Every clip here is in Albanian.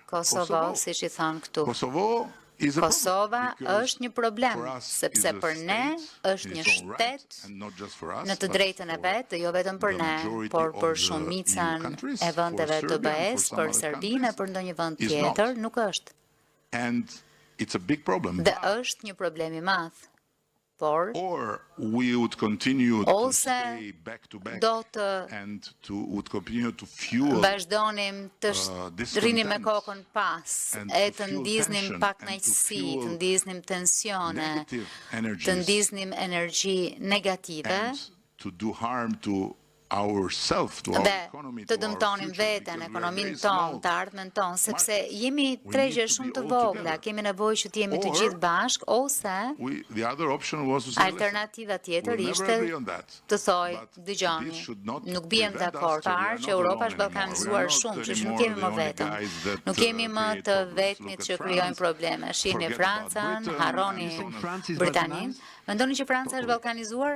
Kosovo, siç I thon këtu. Kosova është një problem, sepse për ne është një shtet në të drejtën e vetë, jo vetëm për ne, por për shumicën e vendeve të BE-s, për Serbinë e për ndonjë vend tjetër, nuk është. Dhe është një problem I madh. Por, ose do të vazhdonim të rrinim me kokën pas, e të ndiznim pakënaqësi, të ndiznim tensione, të ndiznim energji negative, dhe të dëmtonim veten, ekonominë tonë, të ardhmen tonë, sepse jemi tregje shumë të vogla, kemi nevojë që të jemi të gjithë bashk, ose alternativa tjetër ishte të thoj, dëgjoni, nuk bijem dakord, parë që Europa është ballkanizuar shumë, që nuk kemi më vetëm, nuk kemi më të vetmit që krijojnë probleme. Shihni Francën, harroni Britaninë, mendoni që Franca është ballkanizuar?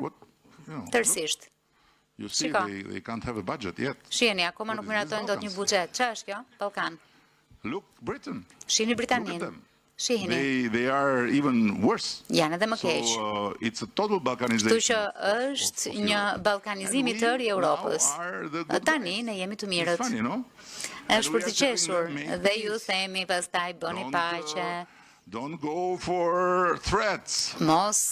Tërësisht. Shiko, shihni, akoma nuk miratojnë dot një buxhet. Çfarë është kjo? Ballkan. Shihni Britaninë. Shihni. Janë edhe më keq. Kështu që është një ballkanizim I tërë I Europës. Tani ne jemi të mirët. Është për të qeshur dhe ju themi pastaj bëni paqe. Don't go for threats. Mos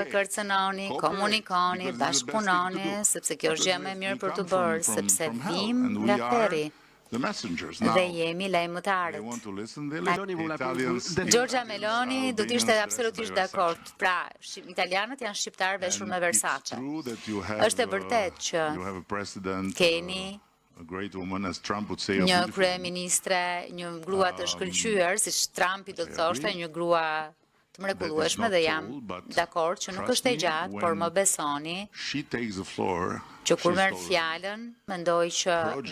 kërcënoni, komunikoni, bashkëpunoni, sepse kjo është gjë më e mirë për të bërë, sepse vim nga theri. Dhe jemi lajmëtarët. Giorgia Meloni do të ishte absolutisht dakord. Pra, italianët janë shqiptarë veshur me Versace. Është e vërtetë që keni një kryeministre, një grua të shkëlqyer, siç Trumpi do të thoshte, një grua të mrekullueshme dhe jam dakord që nuk është e gjatë, por më besoni që kur merr fjalën,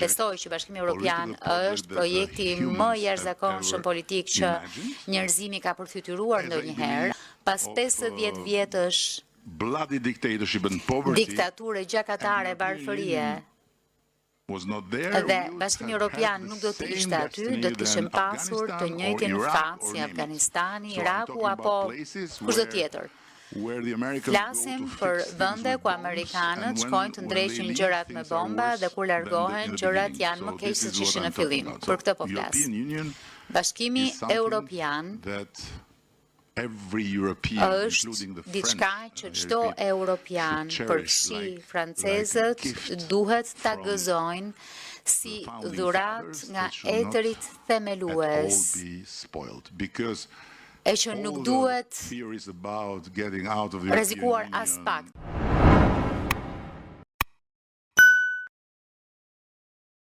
besoj që Bashkimi Evropian është projekti më I jashtëzakonshëm politik që njerëzimi ka përfytyruar ndonjëherë, pas 50 vjetësh diktature gjakatare varfërie. Dhe Bashkimi Evropian nuk do të ishte aty, do të kishim pasur të njëjtin fat si Afganistani, Iraku apo kushdo tjetër. Flasim për vende ku amerikanët shkojnë të ndreqin gjërat me bomba dhe kur largohen gjërat janë më keq se ç'ishin në fillim. Për këtë po flas. Bashkimi Evropian është diçka që çdo europian, përfshi francezët, duhet ta gëzojnë si dhuratë nga etërit themelues, e që nuk duhet rrezikuar as pak.